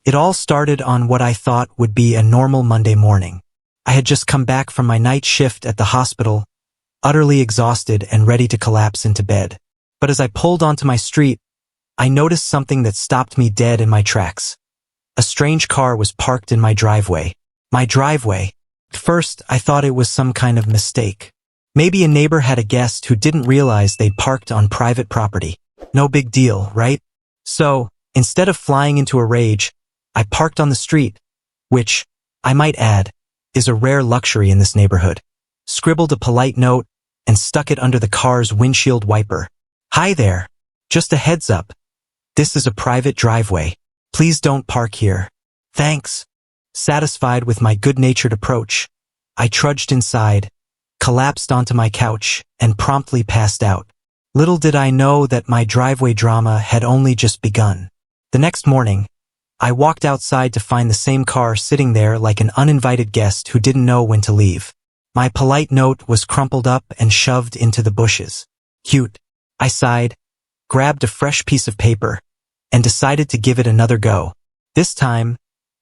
It all started on what I thought would be a normal Monday morning. I had just come back from my night shift at the hospital, utterly exhausted and ready to collapse into bed. But as I pulled onto my street, I noticed something that stopped me dead in my tracks. A strange car was parked in my driveway. My driveway. At first, I thought it was some kind of mistake. Maybe a neighbor had a guest who didn't realize they'd parked on private property. No big deal, right? So, instead of flying into a rage, I parked on the street, which, I might add, is a rare luxury in this neighborhood. Scribbled a polite note and stuck it under the car's windshield wiper. Hi there. Just a heads up. This is a private driveway. Please don't park here. Thanks. Satisfied with my good-natured approach, I trudged inside, collapsed onto my couch, and promptly passed out. Little did I know that my driveway drama had only just begun. The next morning, I walked outside to find the same car sitting there like an uninvited guest who didn't know when to leave. My polite note was crumpled up and shoved into the bushes. Cute. I sighed, grabbed a fresh piece of paper, and decided to give it another go. This time,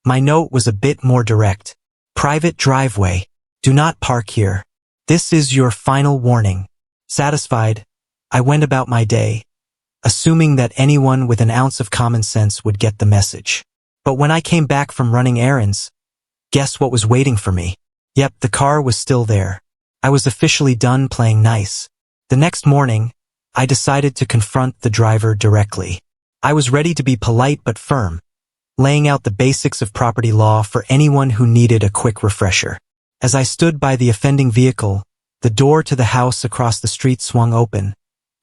my note was a bit more direct. Private driveway. Do not park here. This is your final warning. Satisfied, I went about my day, assuming that anyone with an ounce of common sense would get the message. But when I came back from running errands, guess what was waiting for me? Yep, the car was still there. I was officially done playing nice. The next morning, I decided to confront the driver directly. I was ready to be polite but firm, laying out the basics of property law for anyone who needed a quick refresher. As I stood by the offending vehicle, the door to the house across the street swung open,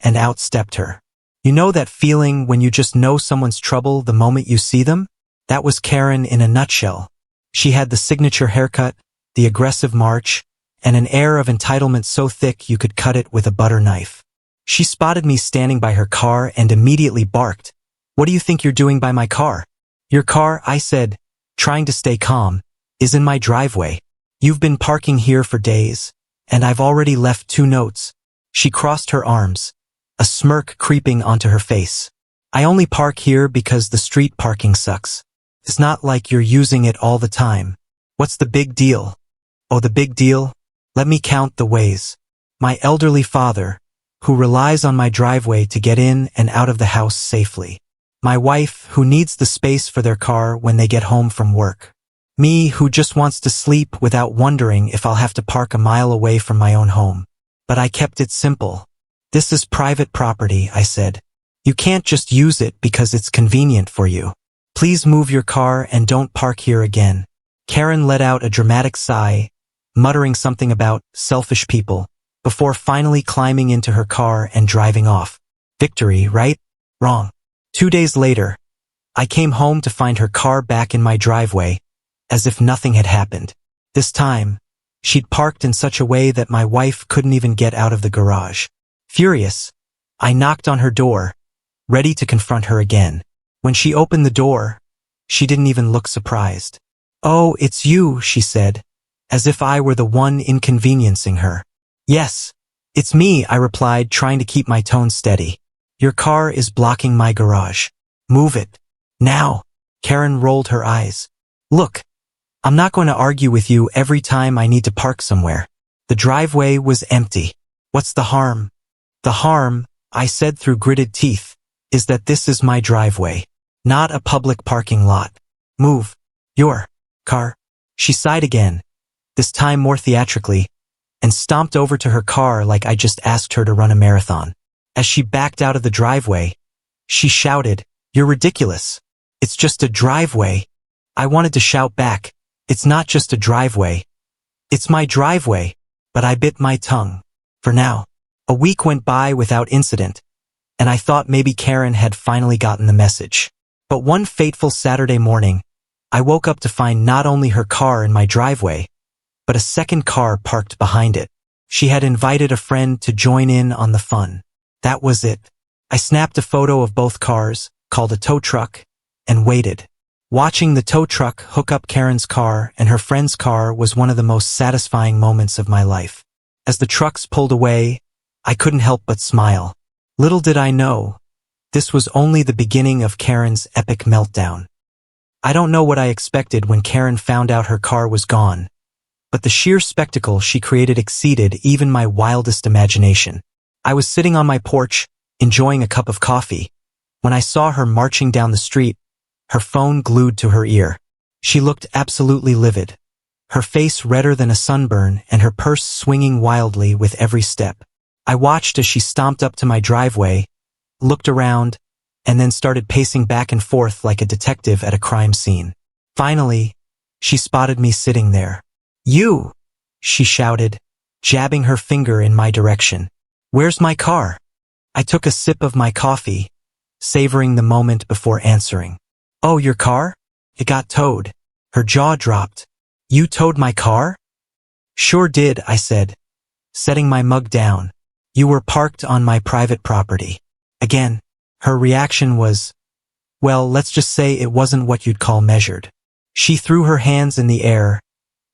and out stepped her. You know that feeling when you just know someone's trouble the moment you see them? That was Karen in a nutshell. She had the signature haircut, the aggressive march, and an air of entitlement so thick you could cut it with a butter knife. She spotted me standing by her car and immediately barked. What do you think you're doing by my car? Your car, I said, trying to stay calm, is in my driveway. You've been parking here for days, and I've already left 2 notes. She crossed her arms, a smirk creeping onto her face. I only park here because the street parking sucks. It's not like you're using it all the time. What's the big deal? Oh, the big deal? Let me count the ways. My elderly father, who relies on my driveway to get in and out of the house safely. My wife, who needs the space for their car when they get home from work. Me, who just wants to sleep without wondering if I'll have to park a mile away from my own home. But I kept it simple. This is private property, I said. You can't just use it because it's convenient for you. Please move your car and don't park here again. Karen let out a dramatic sigh, muttering something about selfish people, before finally climbing into her car and driving off. Victory, right? Wrong. 2 days later, I came home to find her car back in my driveway, as if nothing had happened. This time, she'd parked in such a way that my wife couldn't even get out of the garage. Furious, I knocked on her door, ready to confront her again. When she opened the door, she didn't even look surprised. Oh, it's you, she said, as if I were the one inconveniencing her. Yes, it's me, I replied, trying to keep my tone steady. Your car is blocking my garage. Move it. Now. Karen rolled her eyes. Look, I'm not going to argue with you every time I need to park somewhere. The driveway was empty. What's the harm? The harm, I said through gritted teeth, is that this is my driveway, not a public parking lot. Move. Your car. She sighed again, this time more theatrically, and stomped over to her car like I just asked her to run a marathon. As she backed out of the driveway, she shouted, "You're ridiculous. It's just a driveway." I wanted to shout back, "It's not just a driveway. It's my driveway," but I bit my tongue. For now. A week went by without incident, and I thought maybe Karen had finally gotten the message. But one fateful Saturday morning, I woke up to find not only her car in my driveway, but a second car parked behind it. She had invited a friend to join in on the fun. That was it. I snapped a photo of both cars, called a tow truck, and waited. Watching the tow truck hook up Karen's car and her friend's car was one of the most satisfying moments of my life. As the trucks pulled away, I couldn't help but smile. Little did I know, this was only the beginning of Karen's epic meltdown. I don't know what I expected when Karen found out her car was gone, but the sheer spectacle she created exceeded even my wildest imagination. I was sitting on my porch, enjoying a cup of coffee, when I saw her marching down the street, her phone glued to her ear. She looked absolutely livid, her face redder than a sunburn and her purse swinging wildly with every step. I watched as she stomped up to my driveway, looked around, and then started pacing back and forth like a detective at a crime scene. Finally, she spotted me sitting there. "You!" she shouted, jabbing her finger in my direction. "Where's my car?" I took a sip of my coffee, savoring the moment before answering. "Oh, your car? It got towed." Her jaw dropped. "You towed my car?" "Sure did," I said, setting my mug down. "You were parked on my private property." Again, her reaction was, well, let's just say it wasn't what you'd call measured. She threw her hands in the air,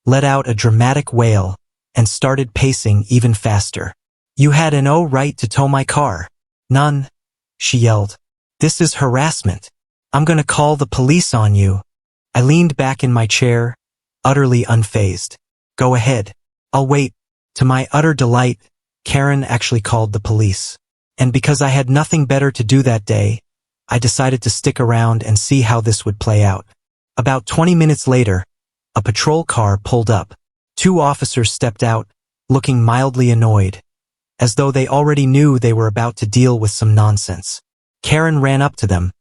let out a dramatic wail, and started pacing even faster. "You had no right to tow my car." "None," she yelled. "This is harassment. I'm gonna call the police on you." I leaned back in my chair, utterly unfazed. "Go ahead. I'll wait." To my utter delight, Karen actually called the police. And because I had nothing better to do that day, I decided to stick around and see how this would play out. About 20 minutes later, a patrol car pulled up. 2 officers stepped out, looking mildly annoyed, as though they already knew they were about to deal with some nonsense. Karen ran up to them,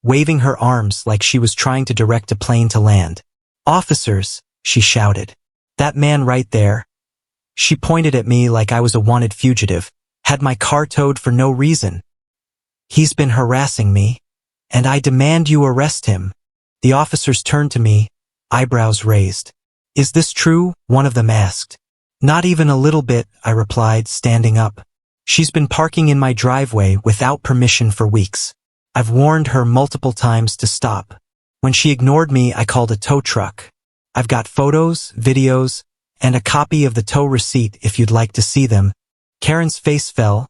waving her arms like she was trying to direct a plane to land. "Officers," she shouted. "That man right there." She pointed at me like I was a wanted fugitive, had my car towed for no reason. "He's been harassing me, and I demand you arrest him." The officers turned to me, eyebrows raised. "Is this true?" one of them asked. "Not even a little bit," I replied, standing up. "She's been parking in my driveway without permission for weeks. I've warned her multiple times to stop. When she ignored me, I called a tow truck. I've got photos, videos, and a copy of the tow receipt if you'd like to see them." Karen's face fell,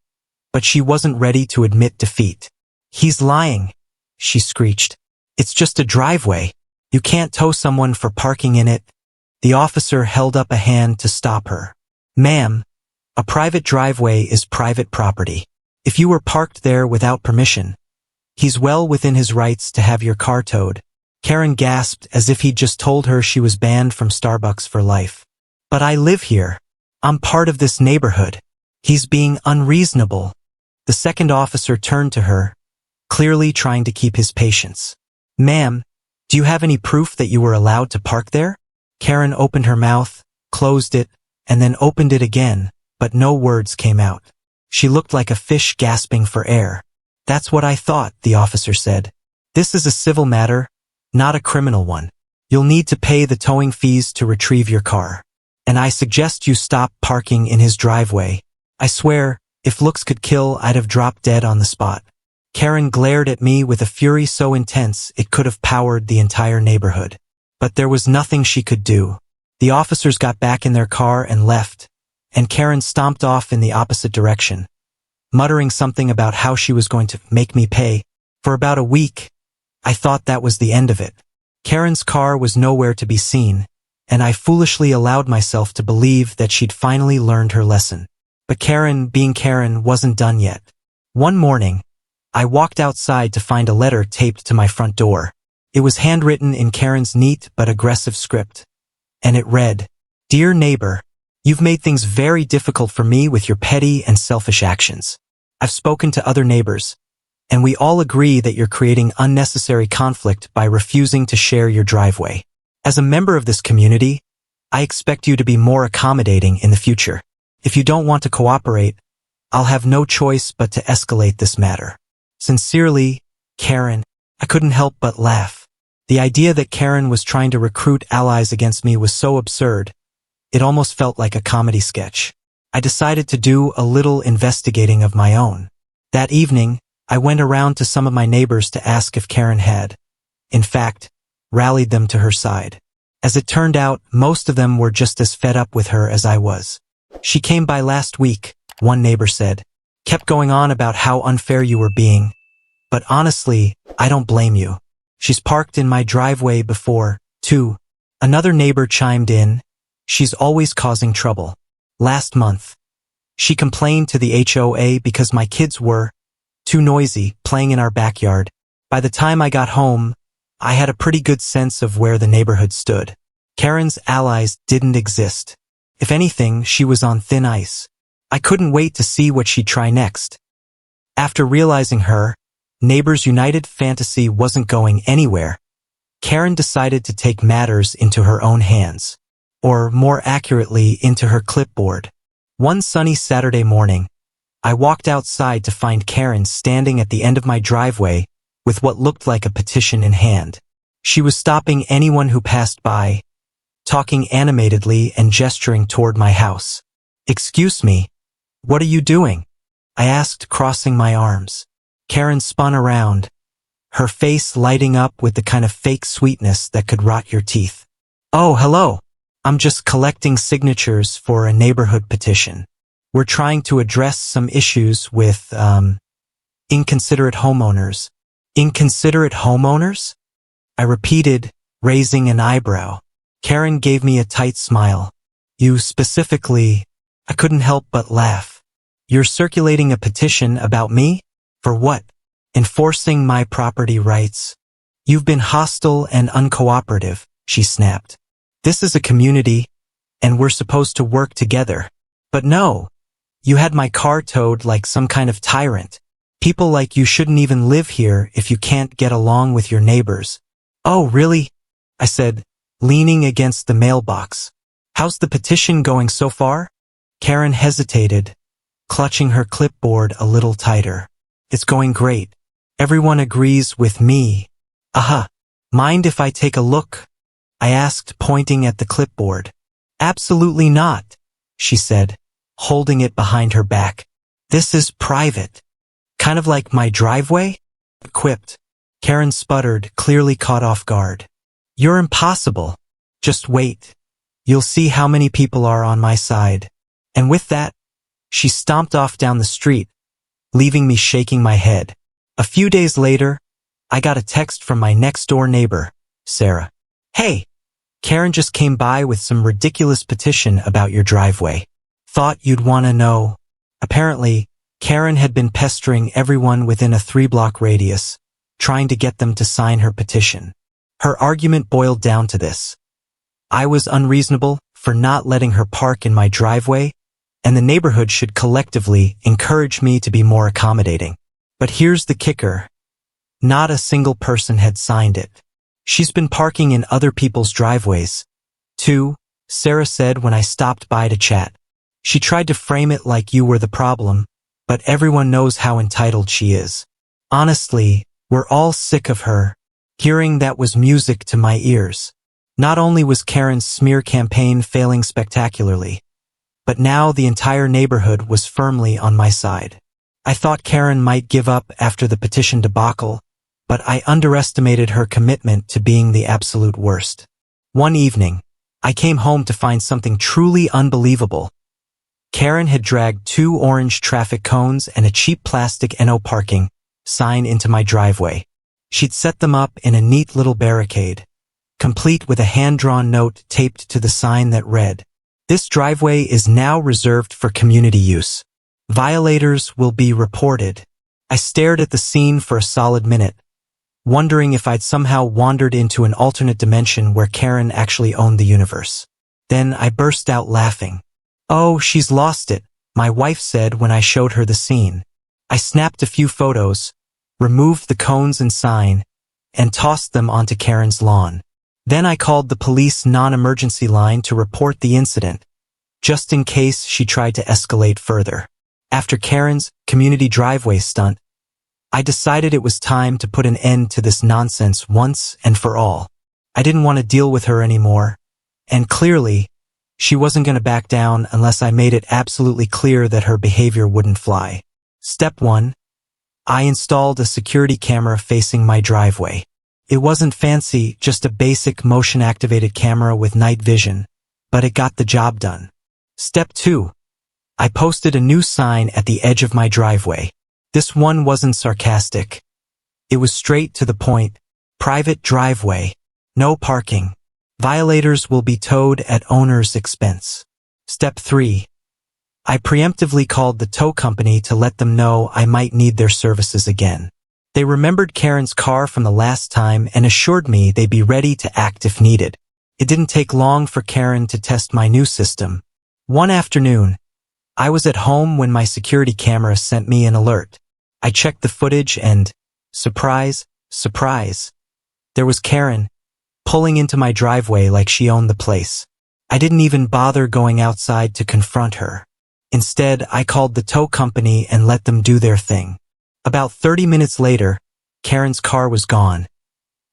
but she wasn't ready to admit defeat. "He's lying," she screeched. "It's just a driveway. You can't tow someone for parking in it." The officer held up a hand to stop her. "Ma'am, a private driveway is private property. If you were parked there without permission, he's well within his rights to have your car towed." Karen gasped as if he'd just told her she was banned from Starbucks for life. "But I live here. I'm part of this neighborhood. He's being unreasonable." The second officer turned to her, clearly trying to keep his patience. "Ma'am, do you have any proof that you were allowed to park there?" Karen opened her mouth, closed it, and then opened it again, but no words came out. She looked like a fish gasping for air. "That's what I thought," the officer said. "This is a civil matter, not a criminal one. You'll need to pay the towing fees to retrieve your car. And I suggest you stop parking in his driveway." I swear, if looks could kill, I'd have dropped dead on the spot. Karen glared at me with a fury so intense it could have powered the entire neighborhood. But there was nothing she could do. The officers got back in their car and left, and Karen stomped off in the opposite direction, muttering something about how she was going to make me pay. For about a week, I thought that was the end of it. Karen's car was nowhere to be seen, and I foolishly allowed myself to believe that she'd finally learned her lesson. But Karen, being Karen, wasn't done yet. One morning, I walked outside to find a letter taped to my front door. It was handwritten in Karen's neat but aggressive script, and it read, "Dear neighbor, you've made things very difficult for me with your petty and selfish actions. I've spoken to other neighbors, and we all agree that you're creating unnecessary conflict by refusing to share your driveway. As a member of this community, I expect you to be more accommodating in the future. If you don't want to cooperate, I'll have no choice but to escalate this matter. Sincerely, Karen." I couldn't help but laugh. The idea that Karen was trying to recruit allies against me was so absurd, it almost felt like a comedy sketch. I decided to do a little investigating of my own. That evening, I went around to some of my neighbors to ask if Karen had, in fact, rallied them to her side. As it turned out, most of them were just as fed up with her as I was. "She came by last week," one neighbor said. "Kept going on about how unfair you were being. But honestly, I don't blame you. She's parked in my driveway before, too. Another neighbor chimed in. She's always causing trouble. Last month, she complained to the HOA because my kids were too noisy, playing in our backyard. By the time I got home, I had a pretty good sense of where the neighborhood stood. Karen's allies didn't exist. If anything, she was on thin ice. I couldn't wait to see what she'd try next. After realizing her Neighbors United fantasy wasn't going anywhere, Karen decided to take matters into her own hands. Or, more accurately, into her clipboard. One sunny Saturday morning, I walked outside to find Karen standing at the end of my driveway with what looked like a petition in hand. She was stopping anyone who passed by, talking animatedly and gesturing toward my house. "Excuse me, what are you doing?" I asked, crossing my arms. Karen spun around, her face lighting up with the kind of fake sweetness that could rot your teeth. "Oh, hello. I'm just collecting signatures for a neighborhood petition. We're trying to address some issues with, inconsiderate homeowners." "Inconsiderate homeowners?" I repeated, raising an eyebrow. Karen gave me a tight smile. "You specifically..." I couldn't help but laugh. "You're circulating a petition about me? For what?" "Enforcing my property rights." "You've been hostile and uncooperative," she snapped. "This is a community, and we're supposed to work together. But no, you had my car towed like some kind of tyrant. People like you shouldn't even live here if you can't get along with your neighbors." "Oh, really?" I said, leaning against the mailbox. "How's the petition going so far?" Karen hesitated, clutching her clipboard a little tighter. "It's going great. Everyone agrees with me." "Aha. Mind if I take a look?" I asked, pointing at the clipboard. "Absolutely not," she said, holding it behind her back. "This is private." "Kind of like my driveway?" I quipped. Karen sputtered, clearly caught off guard. "You're impossible. Just wait. You'll see how many people are on my side." And with that, she stomped off down the street, leaving me shaking my head. A few days later, I got a text from my next-door neighbor, Sarah. "Hey, Karen just came by with some ridiculous petition about your driveway. Thought you'd want to know." Apparently, Karen had been pestering everyone within a 3-block radius, trying to get them to sign her petition. Her argument boiled down to this: I was unreasonable for not letting her park in my driveway, and the neighborhood should collectively encourage me to be more accommodating. But here's the kicker. Not a single person had signed it. "She's been parking in other people's driveways, too," Sarah said when I stopped by to chat. "She tried to frame it like you were the problem, but everyone knows how entitled she is. Honestly, we're all sick of her." Hearing that was music to my ears. Not only was Karen's smear campaign failing spectacularly, but now the entire neighborhood was firmly on my side. I thought Karen might give up after the petition debacle, but I underestimated her commitment to being the absolute worst. One evening, I came home to find something truly unbelievable. Karen had dragged 2 orange traffic cones and a cheap plastic "No parking" sign into my driveway. She'd set them up in a neat little barricade, complete with a hand-drawn note taped to the sign that read, "This driveway is now reserved for community use. Violators will be reported." I stared at the scene for a solid minute, wondering if I'd somehow wandered into an alternate dimension where Karen actually owned the universe. Then I burst out laughing. "Oh, she's lost it," my wife said when I showed her the scene. I snapped a few photos, removed the cones and sign, and tossed them onto Karen's lawn. Then I called the police non-emergency line to report the incident, just in case she tried to escalate further. After Karen's community driveway stunt, I decided it was time to put an end to this nonsense once and for all. I didn't want to deal with her anymore, and clearly, she wasn't going to back down unless I made it absolutely clear that her behavior wouldn't fly. Step 1. I installed a security camera facing my driveway. It wasn't fancy, just a basic motion-activated camera with night vision, but it got the job done. Step 2. I posted a new sign at the edge of my driveway. This one wasn't sarcastic. It was straight to the point. Private driveway. No parking. Violators will be towed at owner's expense. Step 3. I preemptively called the tow company to let them know I might need their services again. They remembered Karen's car from the last time and assured me they'd be ready to act if needed. It didn't take long for Karen to test my new system. One afternoon, I was at home when my security camera sent me an alert. I checked the footage and, surprise, surprise, there was Karen, pulling into my driveway like she owned the place. I didn't even bother going outside to confront her. Instead, I called the tow company and let them do their thing. About 30 minutes later, Karen's car was gone,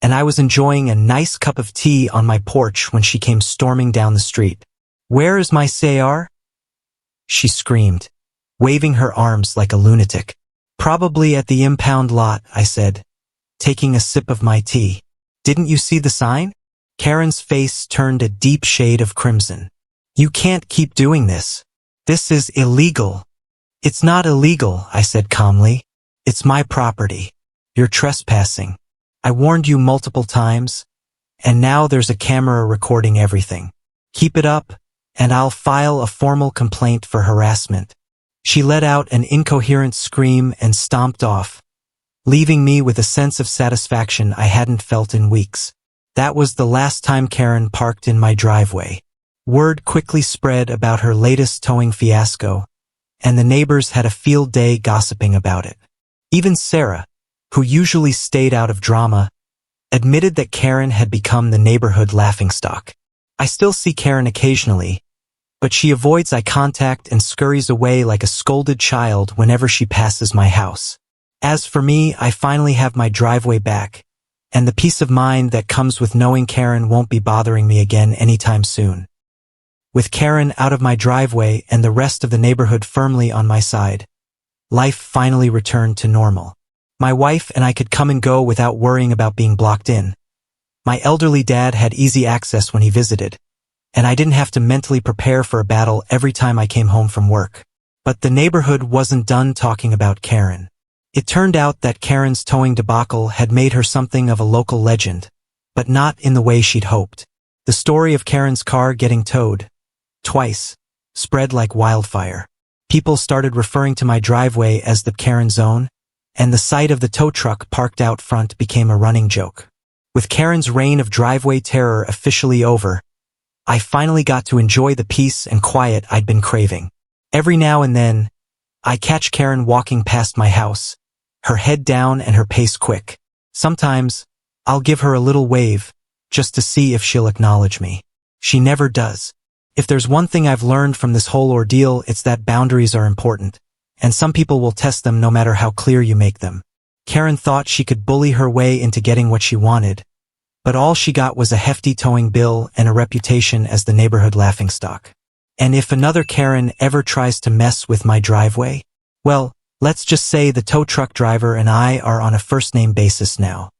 and I was enjoying a nice cup of tea on my porch when she came storming down the street. "Where is my CR?" she screamed, waving her arms like a lunatic. "Probably at the impound lot," I said, taking a sip of my tea. "Didn't you see the sign?" Karen's face turned a deep shade of crimson. "You can't keep doing this. This is illegal." "It's not illegal," I said calmly. "It's my property. You're trespassing. I warned you multiple times, and now there's a camera recording everything. Keep it up, and I'll file a formal complaint for harassment." She let out an incoherent scream and stomped off, leaving me with a sense of satisfaction I hadn't felt in weeks. That was the last time Karen parked in my driveway. Word quickly spread about her latest towing fiasco, and the neighbors had a field day gossiping about it. Even Sarah, who usually stayed out of drama, admitted that Karen had become the neighborhood laughingstock. I still see Karen occasionally, but she avoids eye contact and scurries away like a scolded child whenever she passes my house. As for me, I finally have my driveway back, and the peace of mind that comes with knowing Karen won't be bothering me again anytime soon. With Karen out of my driveway and the rest of the neighborhood firmly on my side, life finally returned to normal. My wife and I could come and go without worrying about being blocked in. My elderly dad had easy access when he visited, and I didn't have to mentally prepare for a battle every time I came home from work. But the neighborhood wasn't done talking about Karen. It turned out that Karen's towing debacle had made her something of a local legend, but not in the way she'd hoped. The story of Karen's car getting towed, twice, spread like wildfire. People started referring to my driveway as the Karen zone, and the sight of the tow truck parked out front became a running joke. With Karen's reign of driveway terror officially over, I finally got to enjoy the peace and quiet I'd been craving. Every now and then, I catch Karen walking past my house, her head down and her pace quick. Sometimes, I'll give her a little wave, just to see if she'll acknowledge me. She never does. If there's one thing I've learned from this whole ordeal, it's that boundaries are important, and some people will test them no matter how clear you make them. Karen thought she could bully her way into getting what she wanted, but all she got was a hefty towing bill and a reputation as the neighborhood laughingstock. And if another Karen ever tries to mess with my driveway, well, let's just say the tow truck driver and I are on a first-name basis now.